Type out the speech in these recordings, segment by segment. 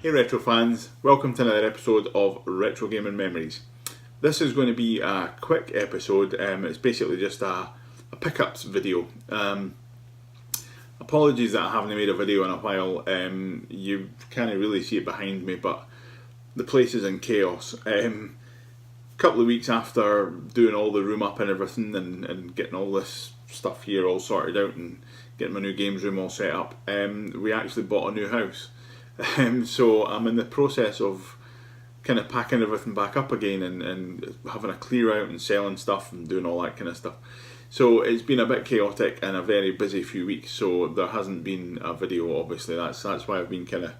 Hey Retro fans, welcome to another episode of Retro Gaming Memories. This is going to be a quick episode. It's basically just a pickups video. Apologies that I haven't made a video in a while. You can't really see it behind me, but the place is in chaos. Couple of weeks after doing all the room up and everything and getting all this stuff here all sorted out and getting my new games room all set up, we actually bought a new house. So I'm in the process of kind of packing everything back up again and having a clear out and selling stuff and doing all that kind of stuff. So it's been a bit chaotic and a very busy few weeks, so there hasn't been a video. Obviously that's why I've been kind of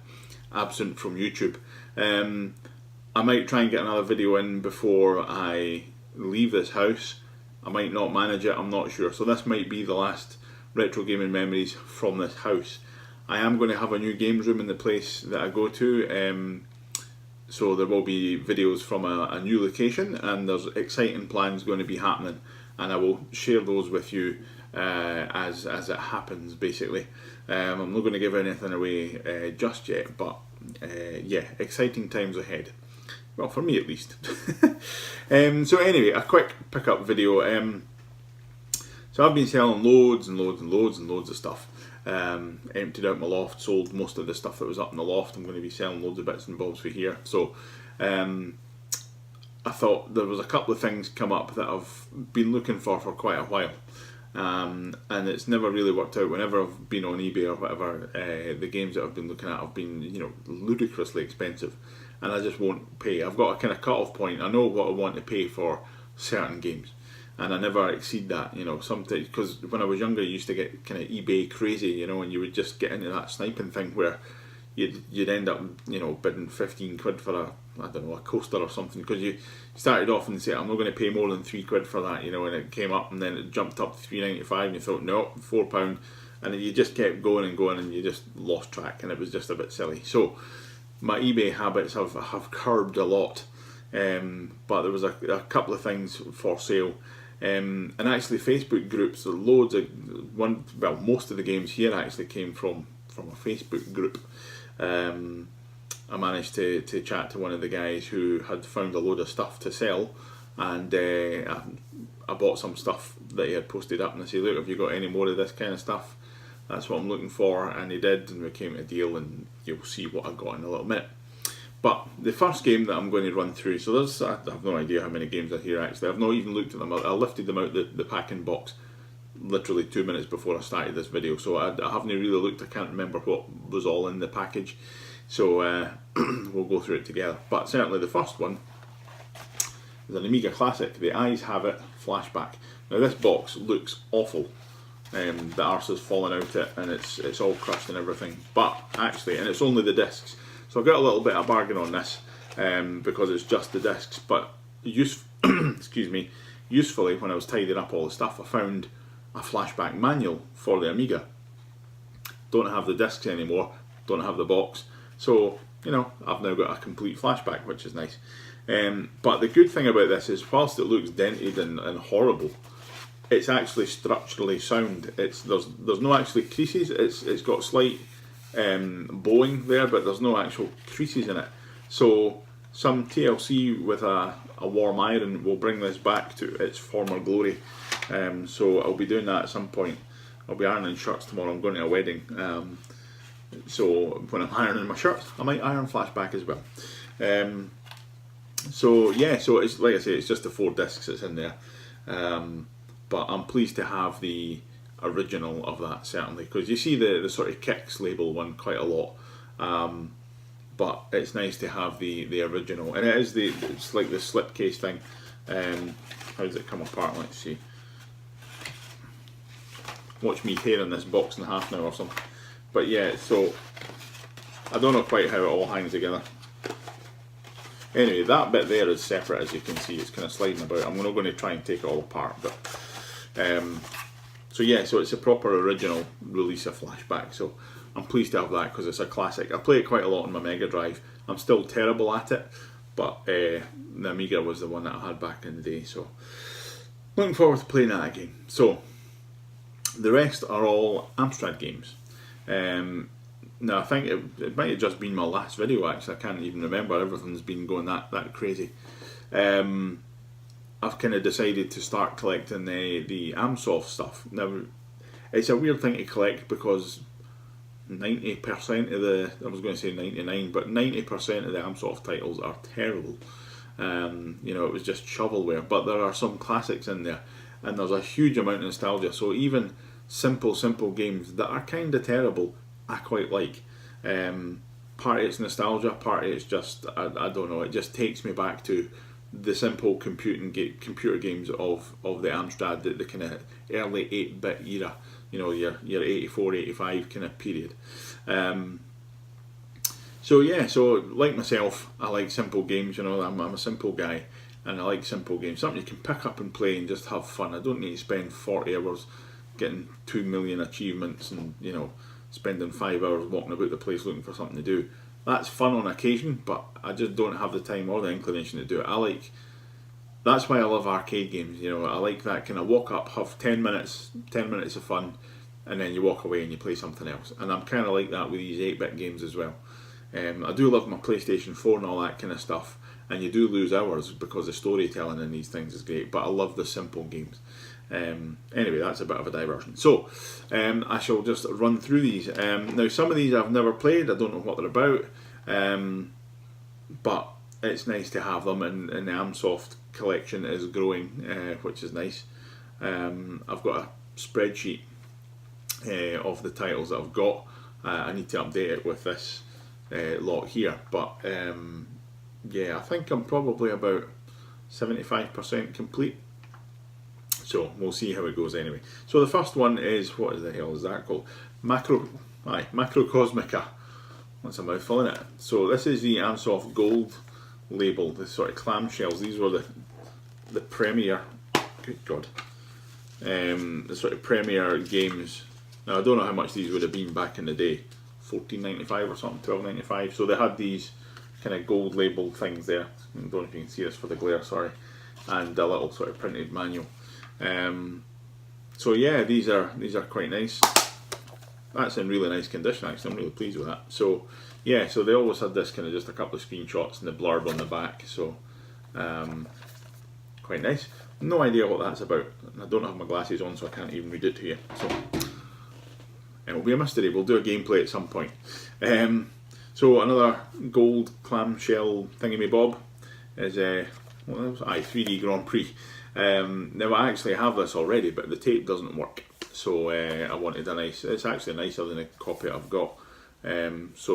absent from YouTube. I might try and get another video in before I leave this house. I might not manage it, I'm not sure. So this might be the last Retro Gaming Memories from this house. I am going to have a new games room in the place that I go to, so there will be videos from a new location, and there's exciting plans going to be happening, and I will share those with you as it happens, basically. I'm not going to give anything away just yet, but yeah, exciting times ahead. Well, for me at least. So anyway, a quick pickup video. So I've been selling loads and loads of stuff. Emptied out my loft, sold most of the stuff that was up in the loft. I'm going to be selling loads of bits and bobs for here. So I thought there was a couple of things come up that I've been looking for quite a while, and it's never really worked out. Whenever I've been on eBay or whatever, the games that I've been looking at have been, you know, ludicrously expensive, and I just won't pay. I've got a kind of cut-off point. I know what I want to pay for certain games, and I never exceed that, you know. Sometimes, because when I was younger, I used to get kind of eBay crazy, you know, and you would just get into that sniping thing where you'd end up, you know, bidding 15 quid for a coaster or something, because you started off and say, I'm not going to pay more than 3 quid for that, you know, and it came up and then it jumped up to £3.95 and you thought, no, £4, and then you just kept going and you just lost track, and it was just a bit silly. So my eBay habits have curbed a lot, but there was a couple of things for sale. And actually Facebook groups, loads of most of the games here actually came from a Facebook group. I managed to chat to one of the guys who had found a load of stuff to sell, and I bought some stuff that he had posted up, and I said, look, have you got any more of this kind of stuff? That's what I'm looking for, and he did, and we came to a deal, and you'll see what I got in a little minute. But the first game that I'm going to run through, so I have no idea how many games are here actually. I've not even looked at them. I lifted them out the packing box literally 2 minutes before I started this video, so I haven't really looked. I can't remember what was all in the package, so we'll go through it together. But certainly the first one is an Amiga classic, the Eyes Have It Flashback. Now this box looks awful. The arse has fallen out it and it's all crushed and everything, but actually, and it's only the discs. So I got a little bit of a bargain on this because it's just the discs, but excuse me, usefully, when I was tidying up all the stuff, I found a flashback manual for the Amiga. Don't have the discs anymore, don't have the box, so, you know, I've now got a complete flashback, which is nice. But the good thing about this is, whilst it looks dented and horrible, it's actually structurally sound. There's no actually creases. It's got slight bowing there, but there's no actual creases in it. So some TLC with a warm iron will bring this back to its former glory. So I'll be doing that at some point. I'll be ironing shirts tomorrow. I'm going to a wedding. So when I'm ironing my shirts, I might iron Flashback as well. So yeah, so it's like I say, it's just the 4 discs that's in there. But I'm pleased to have the original of that, certainly, because you see the sort of Kicks label one quite a lot, but it's nice to have the original, and it's like the slipcase thing. How does it come apart? Let's see. Watch me tearing this box in half now or something. But yeah, so I don't know quite how it all hangs together. Anyway, that bit there is separate, as you can see. It's kind of sliding about. I'm not going to try and take it all apart, but so yeah, so it's a proper original release of Flashback, so I'm pleased to have that because it's a classic. I play it quite a lot on my Mega Drive. I'm still terrible at it, but the Amiga was the one that I had back in the day, so looking forward to playing that again. So the rest are all Amstrad games. No, I think it might have just been my last video. Actually, I can't even remember. Everything's been going that crazy. I've kind of decided to start collecting the Amsoft stuff. Now, it's a weird thing to collect because 90% of I was going to say 99, but 90% of the Amsoft titles are terrible. It was just shovelware, but there are some classics in there, and there's a huge amount of nostalgia. So even simple games that are kind of terrible, I quite like. Part of it's nostalgia, part of it's just I don't know. It just takes me back to the simple computer games of the Amstrad, the kind of early 8-bit era. Your 84, 85 kind of period. So like myself, I like simple games. I'm a simple guy, and I like simple games. Something you can pick up and play and just have fun. I don't need to spend 40 hours getting 2 million achievements and spending 5 hours walking about the place looking for something to do. That's fun on occasion, but I just don't have the time or the inclination to do it. That's why I love arcade games. I like that kind of walk up, have 10 minutes of fun, and then you walk away and you play something else. And I'm kind of like that with these 8-bit games as well. I do love my PlayStation 4 and all that kind of stuff, and you do lose hours because the storytelling in these things is great, but I love the simple games. Anyway, that's a bit of a diversion. So, I shall just run through these. Now, some of these I've never played, I don't know what they're about, but it's nice to have them, and the Amsoft collection is growing, which is nice. I've got a spreadsheet of the titles that I've got. I need to update it with this lot here, but I think I'm probably about 75% complete. So we'll see how it goes anyway. So the first one is, what the hell is that called? Macrocosmica. That's a mouthful, isn't it? So this is the Amsoft Gold label, the sort of clamshells. These were the premier, good God, the sort of premier games. Now I don't know how much these would have been back in the day, $14.95 or something, $12.95. So they had these kind of gold label things there. I don't know if you can see this for the glare, sorry, and a little sort of printed manual. These are quite nice. That's in really nice condition, actually. I'm really pleased with that. So they always had this kind of just a couple of screenshots and the blurb on the back. So quite nice. No idea what that's about. I don't have my glasses on, so I can't even read it to you. So it will be a mystery. We'll do a gameplay at some point. So another gold clamshell thingamy-bob is 3D Grand Prix. Now I actually have this already, but the tape doesn't work, so I wanted it's actually nicer than a copy I've got. It's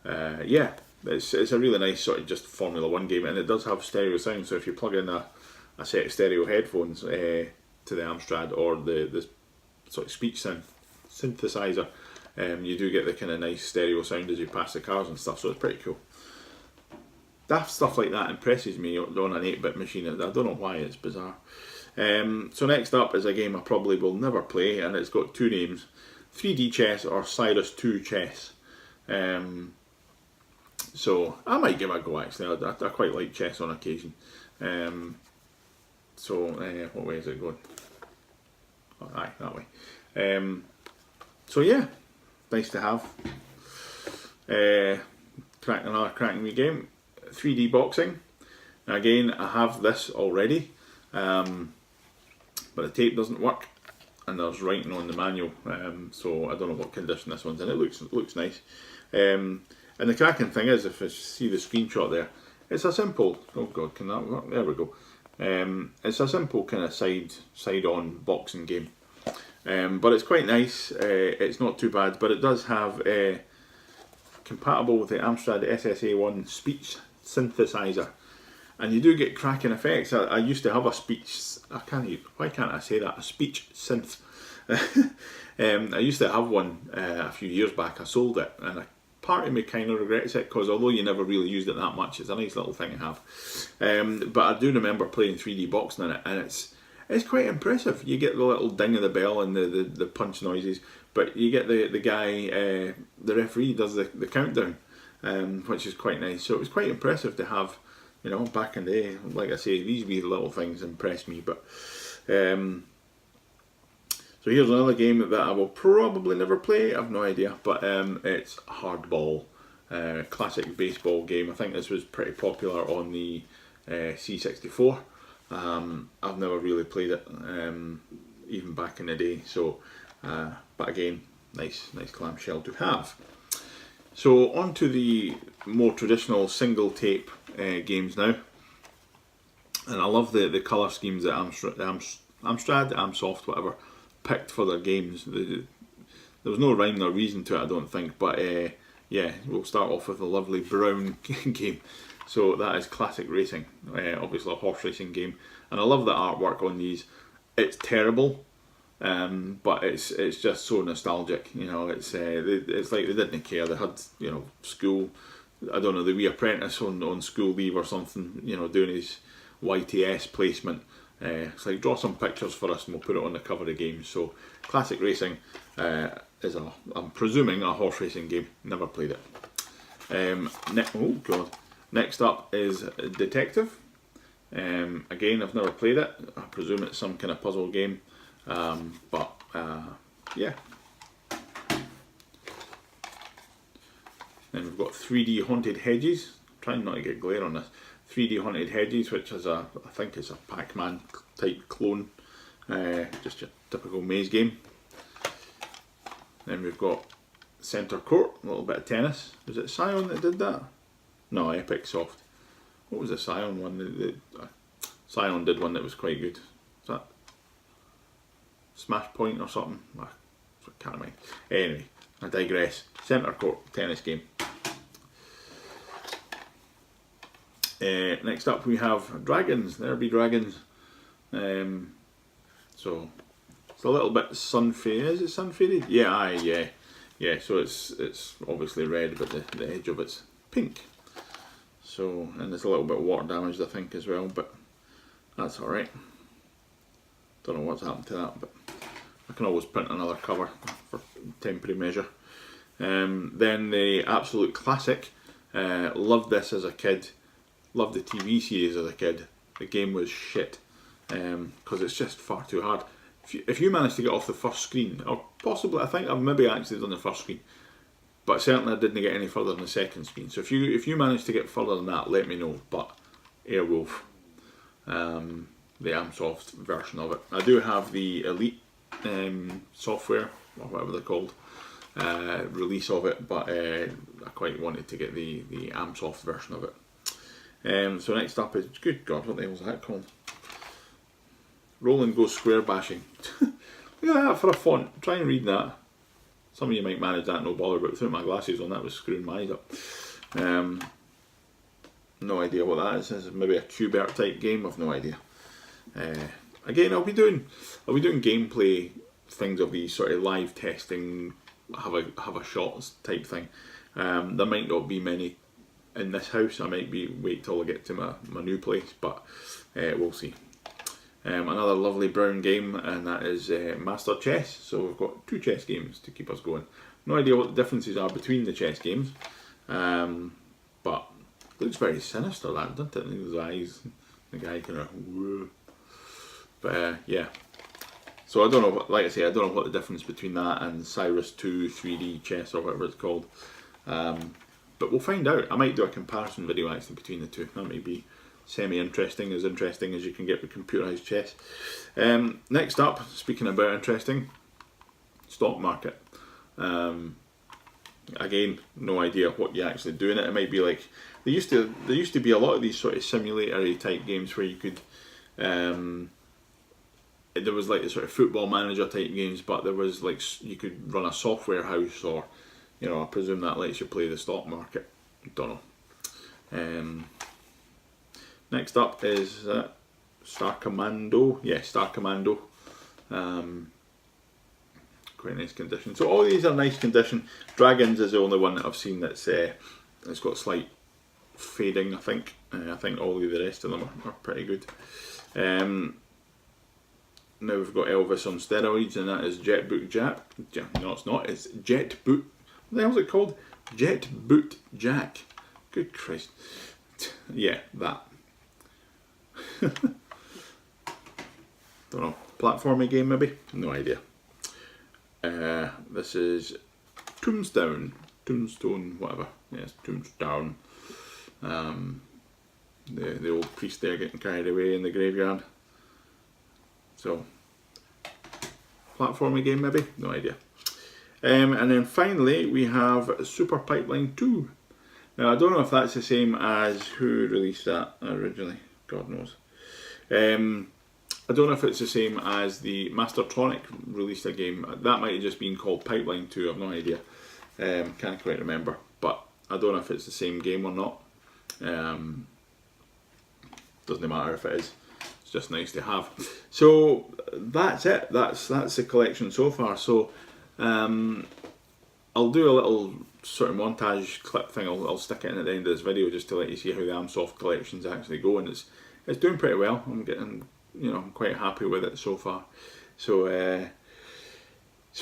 a really nice sort of just Formula 1 game, and it does have stereo sound, so if you plug in a set of stereo headphones to the Amstrad or the sort of speech synthesizer, you do get the kind of nice stereo sound as you pass the cars and stuff, so it's pretty cool. Stuff like that impresses me on an 8-bit machine. I don't know why, it's bizarre. So next up is a game I probably will never play, and it's got two names: 3D Chess or Cyrus 2 Chess. So I might give it a go, actually. I quite like chess on occasion. What way is it going? Oh, aye, that way. Nice to have. Another cracking wee game. 3D boxing. Now again, I have this already, but the tape doesn't work, and there's writing on the manual, so I don't know what condition this one's in. It looks nice, and the cracking thing is, if you see the screenshot there, it's a simple. Oh God, can that work? There we go. It's a simple kind of side-on boxing game, but it's quite nice. It's not too bad, but it does have compatible with the Amstrad SSA1 speech synthesizer, and you do get cracking effects. I used to have a speech. Why can't I say that? A speech synth. I used to have one a few years back. I sold it, and part of me kind of regrets it, because although you never really used it that much, it's a nice little thing to have. But I do remember playing 3D boxing in it, and it's quite impressive. You get the little ding of the bell and the punch noises, but you get the guy, the referee does the countdown, which is quite nice. So it was quite impressive to have, back in the day. Like I say, these wee little things impress me. But So here's another game that I will probably never play. I've no idea, but it's Hardball, classic baseball game. I think this was pretty popular on the C64. I've never really played it, even back in the day. So, but again, nice clamshell to have. So on to the more traditional single tape games now. And I love the colour schemes that Amstrad, Amsoft, whatever, picked for their games. There was no rhyme nor reason to it, I don't think, but yeah, we'll start off with a lovely brown game. So that is Classic Racing, obviously a horse racing game, and I love the artwork on these. It's terrible, but it's just so nostalgic. You know, it's like they didn't care. They had, you know, school, I don't know, the wee apprentice on school leave or something, you know, doing his YTS placement. It's like, draw some pictures for us and we'll put it on the cover of the game. So Classic Racing is I'm presuming a horse racing game. Never played it. Oh god. Next up is Detective. Again, I've never played it. I presume it's some kind of puzzle game. But yeah. Then we've got 3D Haunted Hedges. I'm trying not to get glare on this. 3D Haunted Hedges, which is I think it's a Pac-Man type clone. Just your typical maze game. Then we've got Centre Court, a little bit of tennis. Was it Scion that did that? No, Epic Soft. What was the Scion one? Scion did one that was quite good. Is that Smash Point or something? I can't remember. Anyway, I digress. Centre Court, tennis game. Next up we have Dragons. There be Dragons. So it's a little bit sun faded. Is it sun faded? Yeah, yeah. So it's obviously red, but the edge of it's pink. So, and it's a little bit water damaged, I think, as well, but that's all right. Don't know what's happened to that, but I can always print another cover for temporary measure. Then the absolute classic. Loved this as a kid. Loved the TV series as a kid. The game was shit because it's just far too hard. If you manage to get off the first screen, or possibly, I think I've maybe actually done the first screen, but certainly I didn't get any further than the second screen. So if you manage to get further than that, let me know. But Airwolf, the Amsoft version of it. I do have the Elite software, or whatever they're called, release of it, but I quite wanted to get the Amsoft version of it. So next up is, good God, what the hell is that called? Roll and Go Square Bashing. Look at that for a font. Try and read that. Some of you might manage that, no bother, but without my glasses on, that was screwing my eyes up. No idea what that is. This is maybe a Qbert type game. I've no idea. Again, I'll be doing gameplay things of these sort of live testing, have a shots type thing. There might not be many in this house. I might wait till I get to my new place, but we'll see. Another lovely brown game, and that is Master Chess. So we've got 2 chess games to keep us going. No idea what the differences are between the chess games, but it looks very sinister, that, doesn't it? Those eyes, the guy kind of, whoa. But yeah. So I don't know, like I say, I don't know what the difference between that and Cyrus 2 3D chess or whatever it's called. But we'll find out. I might do a comparison video actually between the two. That might be semi-interesting, as interesting as you can get with computerised chess. Next up, speaking about interesting, stock market. Again, no idea what you actually do in it. It might be like there used to be a lot of these sort of simulatory type games where you could there was like the sort of football manager type games, but there was like you could run a software house, or you know, I presume that lets you play the stock market. Don't know. Next up is Star Commando. Yeah, Star Commando. Quite nice condition. So all these are nice condition. Dragons is the only one that I've seen that's it's got slight fading. I think all of the rest of them are pretty good. Now we've got Elvis on steroids, and that is Jet Boot Jack. No, it's not. It's Jet Boot. What the hell is it called? Jet Boot Jack. Good Christ. Yeah, that. Don't know. Platforming game maybe? No idea. This is Tombstone, whatever. Yes, Tombstone. The old priest there getting carried away in the graveyard. So, platforming game maybe? No idea. And then finally we have Super Pipeline 2. Now I don't know if that's the same as who released that originally. God knows. I don't know if it's the same as the Mastertronic released a game. That might have just been called Pipeline 2, I've no idea. Can't quite remember. But I don't know if it's the same game or not. Doesn't matter if it is. It's just nice to have. So that's it. That's the collection so far. So I'll do a little sort of montage clip thing. I'll stick it in at the end of this video just to let you see how the AmSoft collection's actually going. It's doing pretty well. I'm getting, I'm quite happy with it so far. So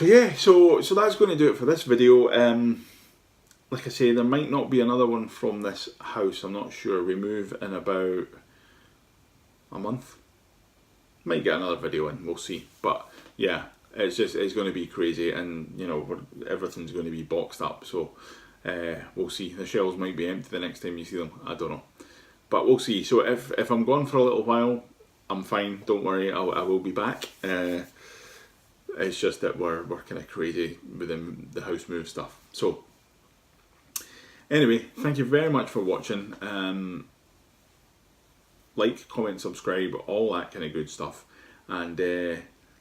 yeah, so that's going to do it for this video. Like I say, there might not be another one from this house. I'm not sure. We move in about a month. Might get another video in. We'll see. But yeah, it's going to be crazy, and everything's going to be boxed up. So we'll see. The shelves might be empty the next time you see them. I don't know. But we'll see. So if I'm gone for a little while, I'm fine. Don't worry, I will be back. It's just that we're kind of crazy within the house move stuff. So anyway, thank you very much for watching. Like, comment, subscribe, all that kind of good stuff. And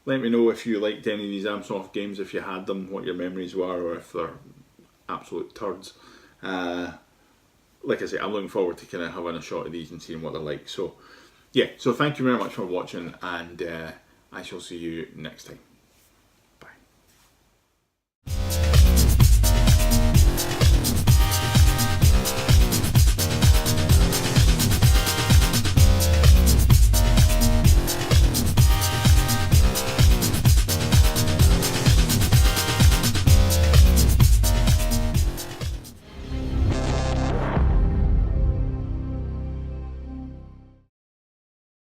let me know if you liked any of these AmSoft games, if you had them, what your memories were, or if they're absolute turds. Like I say, I'm looking forward to kind of having a shot of these and seeing what they're like. So yeah, so thank you very much for watching, and I shall see you next time.